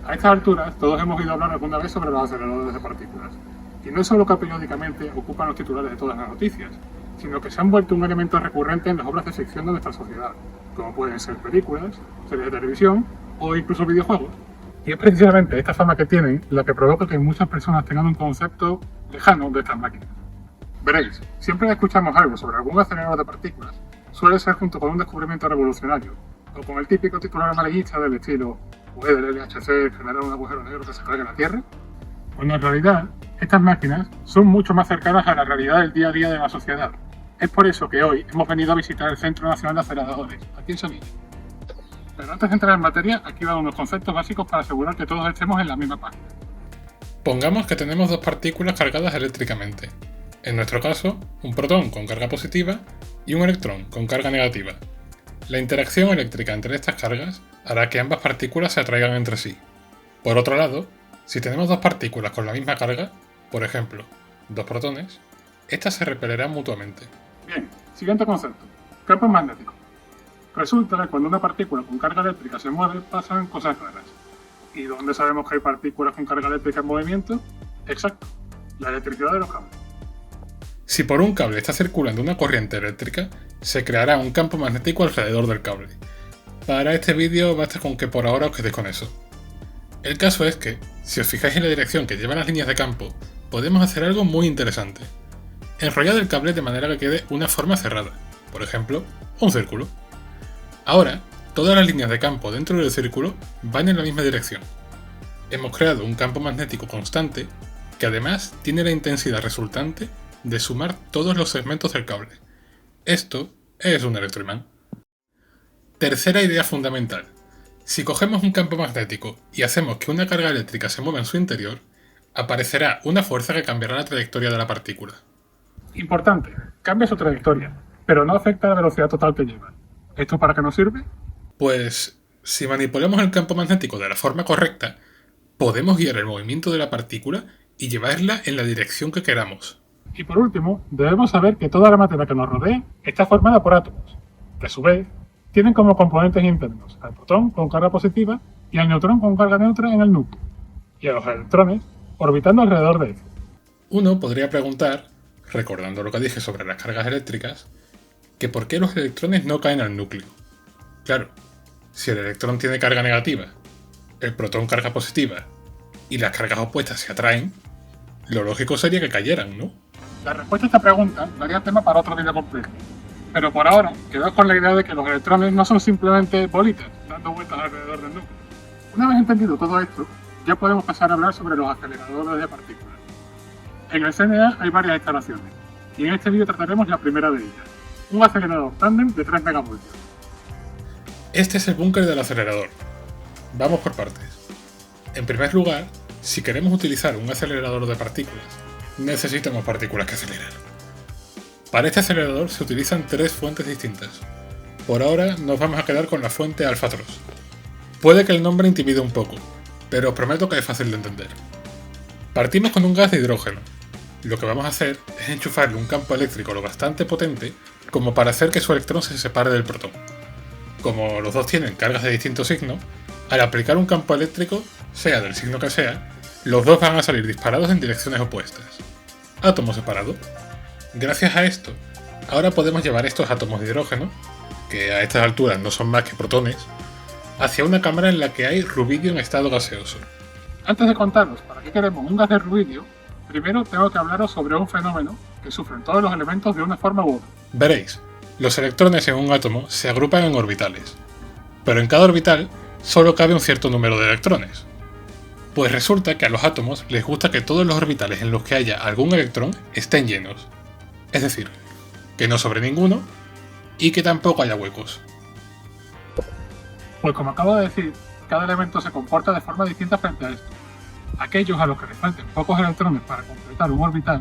A estas alturas, todos hemos oído hablar alguna vez sobre los aceleradores de partículas. Y no es solo que periódicamente ocupan los titulares de todas las noticias, sino que se han vuelto un elemento recurrente en las obras de ficción de nuestra sociedad, como pueden ser películas, series de televisión o incluso videojuegos. Y es precisamente esta fama que tienen la que provoca que muchas personas tengan un concepto lejano de estas máquinas. Veréis, siempre que escuchamos algo sobre algún acelerador de partículas, suele ser junto con un descubrimiento revolucionario, o con el típico titular amarillista del estilo ¿puede el LHC generar un agujero negro que se cargue en la Tierra? Cuando en realidad, estas máquinas son mucho más cercanas a la realidad del día a día de la sociedad. Es por eso que hoy hemos venido a visitar el Centro Nacional de Aceleradores, aquí en Sevilla. Pero antes de entrar en materia, aquí van unos conceptos básicos para asegurar que todos estemos en la misma página. Pongamos que tenemos dos partículas cargadas eléctricamente. En nuestro caso, un protón con carga positiva y un electrón con carga negativa. La interacción eléctrica entre estas cargas hará que ambas partículas se atraigan entre sí. Por otro lado, si tenemos dos partículas con la misma carga, por ejemplo, dos protones, estas se repelerán mutuamente. Bien, siguiente concepto. Campos magnéticos. Resulta que cuando una partícula con carga eléctrica se mueve, pasan cosas raras. ¿Y dónde sabemos que hay partículas con carga eléctrica en movimiento? Exacto, la electricidad de los cables. Si por un cable está circulando una corriente eléctrica, se creará un campo magnético alrededor del cable. Para este vídeo basta con que por ahora os quedéis con eso. El caso es que, si os fijáis en la dirección que llevan las líneas de campo, podemos hacer algo muy interesante. Enrollar el cable de manera que quede una forma cerrada, por ejemplo, un círculo. Ahora, todas las líneas de campo dentro del círculo van en la misma dirección. Hemos creado un campo magnético constante que además tiene la intensidad resultante de sumar todos los segmentos del cable. Esto es un electroimán. Tercera idea fundamental. Si cogemos un campo magnético y hacemos que una carga eléctrica se mueva en su interior, aparecerá una fuerza que cambiará la trayectoria de la partícula. Importante, cambia su trayectoria, pero no afecta la velocidad total que lleva. ¿Esto para qué nos sirve? Pues, si manipulamos el campo magnético de la forma correcta, podemos guiar el movimiento de la partícula y llevarla en la dirección que queramos. Y por último, debemos saber que toda la materia que nos rodea está formada por átomos, que a su vez tienen como componentes internos al protón con carga positiva y al neutrón con carga neutra en el núcleo, y a los electrones orbitando alrededor de él. Uno podría preguntar, recordando lo que dije sobre las cargas eléctricas, que por qué los electrones no caen al núcleo. Claro, si el electrón tiene carga negativa, el protón carga positiva y las cargas opuestas se atraen, lo lógico sería que cayeran, ¿no? La respuesta a esta pregunta daría tema para otro vídeo completo, pero por ahora quedaos con la idea de que los electrones no son simplemente bolitas dando vueltas alrededor del núcleo. Una vez entendido todo esto, ya podemos pasar a hablar sobre los aceleradores de partículas. En el CNA hay varias instalaciones, y en este vídeo trataremos la primera de ellas, un acelerador tándem de 3 megavoltios. Este es el búnker del acelerador. Vamos por partes. En primer lugar, si queremos utilizar un acelerador de partículas, necesitamos partículas que acelerar. Para este acelerador se utilizan tres fuentes distintas. Por ahora nos vamos a quedar con la fuente alfatros. Puede que el nombre intimide un poco, pero os prometo que es fácil de entender. Partimos con un gas de hidrógeno. Lo que vamos a hacer es enchufarle un campo eléctrico lo bastante potente como para hacer que su electrón se separe del protón. Como los dos tienen cargas de distinto signo, al aplicar un campo eléctrico, sea del signo que sea, los dos van a salir disparados en direcciones opuestas. Átomo separado. Gracias a esto, ahora podemos llevar estos átomos de hidrógeno, que a estas alturas no son más que protones, hacia una cámara en la que hay rubidio en estado gaseoso. Antes de contaros para qué queremos un gas de rubidio, primero tengo que hablaros sobre un fenómeno que sufren todos los elementos de una forma u otra. Veréis, los electrones en un átomo se agrupan en orbitales, pero en cada orbital solo cabe un cierto número de electrones. Pues resulta que a los átomos les gusta que todos los orbitales en los que haya algún electrón estén llenos. Es decir, que no sobre ninguno y que tampoco haya huecos. Pues como acabo de decir, cada elemento se comporta de forma distinta frente a esto. Aquellos a los que les falten pocos electrones para completar un orbital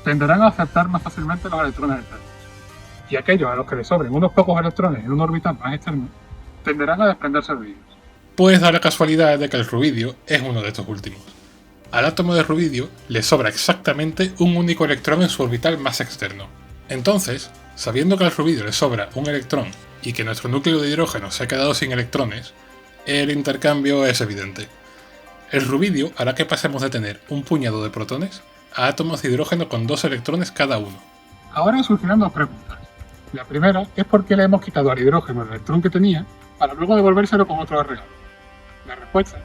tenderán a aceptar más fácilmente los electrones externos. Y aquellos a los que les sobren unos pocos electrones en un orbital más externo tenderán a desprenderse de ellos. Pues da la casualidad de que el rubidio es uno de estos últimos. Al átomo de rubidio le sobra exactamente un único electrón en su orbital más externo. Entonces, sabiendo que al rubidio le sobra un electrón y que nuestro núcleo de hidrógeno se ha quedado sin electrones, el intercambio es evidente. El rubidio hará que pasemos de tener un puñado de protones a átomos de hidrógeno con 2 electrones cada uno. Ahora surgirán dos preguntas. La primera es por qué le hemos quitado al hidrógeno el electrón que tenía para luego devolvérselo con otro de regalo. La respuesta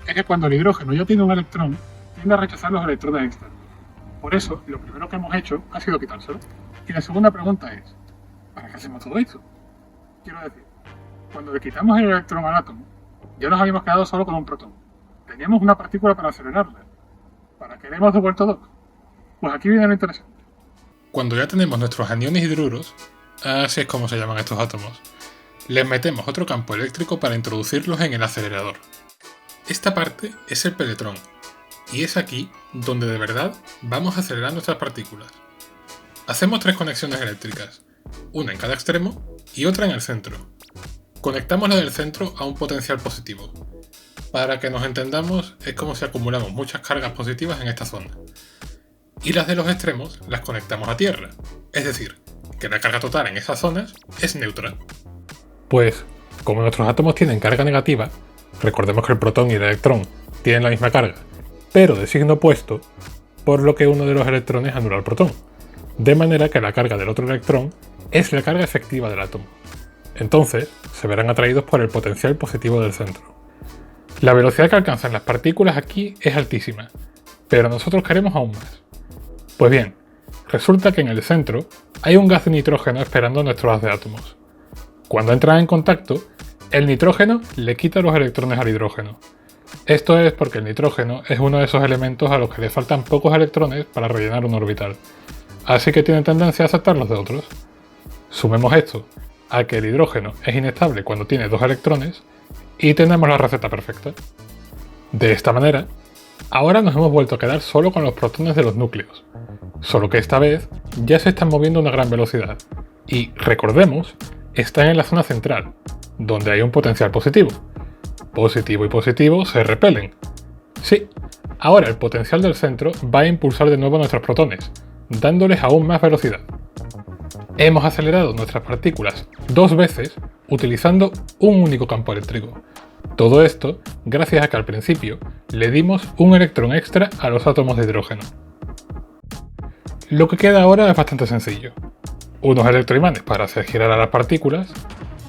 es que cuando el hidrógeno ya tiene un electrón, tiende a rechazar los electrones externos. Por eso, lo primero que hemos hecho ha sido quitárselo. Y la segunda pregunta es, ¿para qué hacemos todo esto? Quiero decir, cuando le quitamos el electrón al átomo, ya nos habíamos quedado solo con un protón. Teníamos una partícula para acelerarla. ¿Para qué le hemos devuelto dos? Pues aquí viene lo interesante. Cuando ya tenemos nuestros aniones hidruros, así es como se llaman estos átomos, les metemos otro campo eléctrico para introducirlos en el acelerador. Esta parte es el peletrón, y es aquí donde de verdad vamos a acelerar nuestras partículas. Hacemos 3 conexiones eléctricas, una en cada extremo y otra en el centro. Conectamos la del centro a un potencial positivo. Para que nos entendamos, es como si acumulamos muchas cargas positivas en esta zona. Y las de los extremos las conectamos a tierra, es decir, que la carga total en esas zonas es neutra. Pues, como nuestros átomos tienen carga negativa, recordemos que el protón y el electrón tienen la misma carga, pero de signo opuesto, por lo que uno de los electrones anula al protón, de manera que la carga del otro electrón es la carga efectiva del átomo. Entonces, se verán atraídos por el potencial positivo del centro. La velocidad que alcanzan las partículas aquí es altísima, pero nosotros queremos aún más. Pues bien, resulta que en el centro hay un gas de nitrógeno esperando nuestro haz de átomos. Cuando entran en contacto, el nitrógeno le quita los electrones al hidrógeno. Esto es porque el nitrógeno es uno de esos elementos a los que le faltan pocos electrones para rellenar un orbital, así que tiene tendencia a aceptar los de otros. Sumemos esto a que el hidrógeno es inestable cuando tiene 2 electrones y tenemos la receta perfecta. De esta manera, ahora nos hemos vuelto a quedar solo con los protones de los núcleos, solo que esta vez ya se están moviendo a una gran velocidad y, recordemos, están en la zona central, donde hay un potencial positivo. Positivo y positivo se repelen. Sí, ahora el potencial del centro va a impulsar de nuevo a nuestros protones, dándoles aún más velocidad. Hemos acelerado nuestras partículas 2 veces utilizando un único campo eléctrico. Todo esto gracias a que al principio le dimos un electrón extra a los átomos de hidrógeno. Lo que queda ahora es bastante sencillo. Unos electroimanes para hacer girar a las partículas,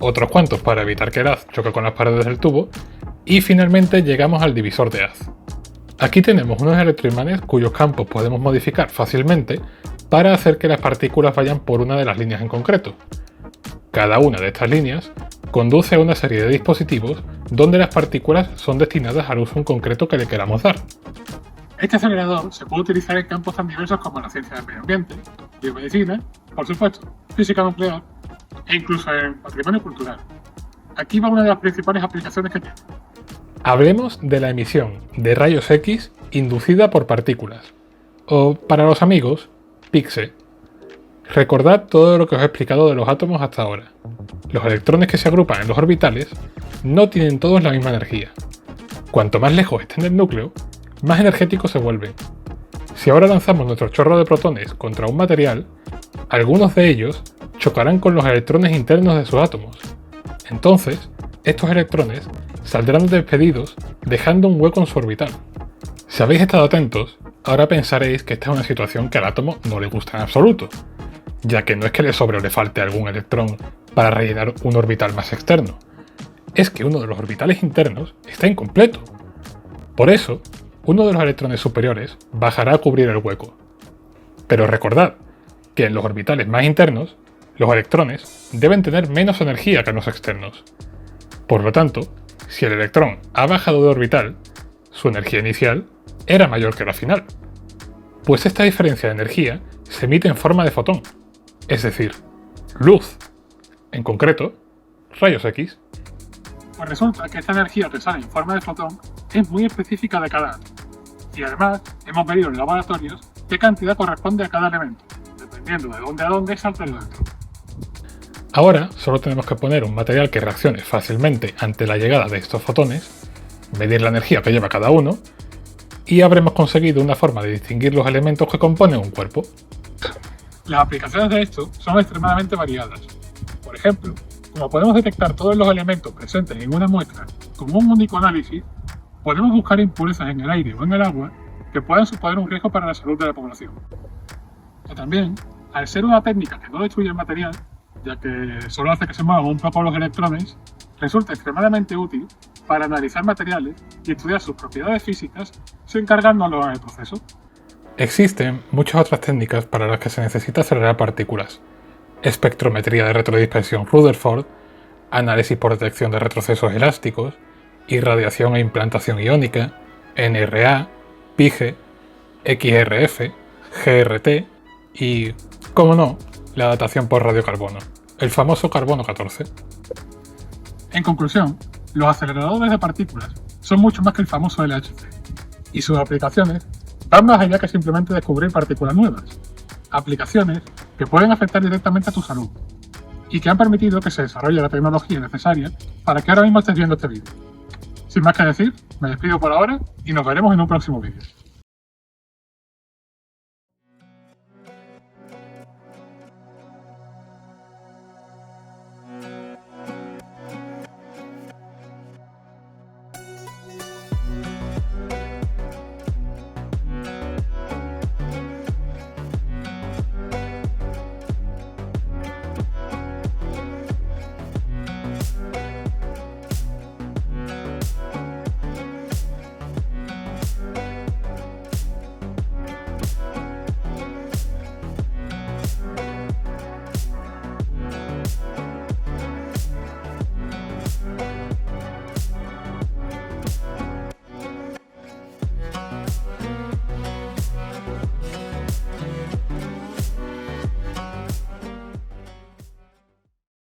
otros cuantos para evitar que el haz choque con las paredes del tubo, y finalmente llegamos al divisor de haz. Aquí tenemos unos electroimanes cuyos campos podemos modificar fácilmente para hacer que las partículas vayan por una de las líneas en concreto. Cada una de estas líneas conduce a una serie de dispositivos donde las partículas son destinadas al uso en concreto que le queramos dar. Este acelerador se puede utilizar en campos tan diversos como la ciencia del medio ambiente, biomedicina, por supuesto, física nuclear e incluso en patrimonio cultural. Aquí va una de las principales aplicaciones que tiene. Hablemos de la emisión de rayos X inducida por partículas, o para los amigos, PIXE. Recordad todo lo que os he explicado de los átomos hasta ahora. Los electrones que se agrupan en los orbitales no tienen todos la misma energía. Cuanto más lejos estén del núcleo, más energéticos se vuelven. Si ahora lanzamos nuestro chorro de protones contra un material, algunos de ellos chocarán con los electrones internos de sus átomos. Entonces, estos electrones saldrán despedidos dejando un hueco en su orbital. Si habéis estado atentos, ahora pensaréis que esta es una situación que al átomo no le gusta en absoluto, ya que no es que le sobre o le falte algún electrón para rellenar un orbital más externo, es que uno de los orbitales internos está incompleto. Por eso, uno de los electrones superiores bajará a cubrir el hueco. Pero recordad que en los orbitales más internos, los electrones deben tener menos energía que en los externos. Por lo tanto, si el electrón ha bajado de orbital, su energía inicial era mayor que la final. Pues esta diferencia de energía se emite en forma de fotón, es decir, luz. En concreto, rayos X. Pues resulta que esta energía que sale en forma de fotón es muy específica de cada átomo. Y además, hemos medido en laboratorios qué cantidad corresponde a cada elemento, dependiendo de dónde a dónde salta el electrón. Ahora solo tenemos que poner un material que reaccione fácilmente ante la llegada de estos fotones, medir la energía que lleva cada uno, y habremos conseguido una forma de distinguir los elementos que componen un cuerpo. Las aplicaciones de esto son extremadamente variadas. Por ejemplo, como podemos detectar todos los elementos presentes en una muestra con un único análisis, podemos buscar impurezas en el aire o en el agua que puedan suponer un riesgo para la salud de la población. Y también, al ser una técnica que no destruye el material, ya que solo hace que se muevan un poco los electrones, resulta extremadamente útil para analizar materiales y estudiar sus propiedades físicas sin cargárnoslos en el proceso. Existen muchas otras técnicas para las que se necesita acelerar partículas: espectrometría de retrodispersión Rutherford, análisis por detección de retrocesos elásticos, irradiación e implantación iónica, NRA, PIGE, XRF, GRT y, como no, la datación por radiocarbono, el famoso carbono 14. En conclusión, los aceleradores de partículas son mucho más que el famoso LHC, y sus aplicaciones van más allá que simplemente descubrir partículas nuevas. Aplicaciones que pueden afectar directamente a tu salud, y que han permitido que se desarrolle la tecnología necesaria para que ahora mismo estés viendo este vídeo. Sin más que decir, me despido por ahora y nos veremos en un próximo vídeo.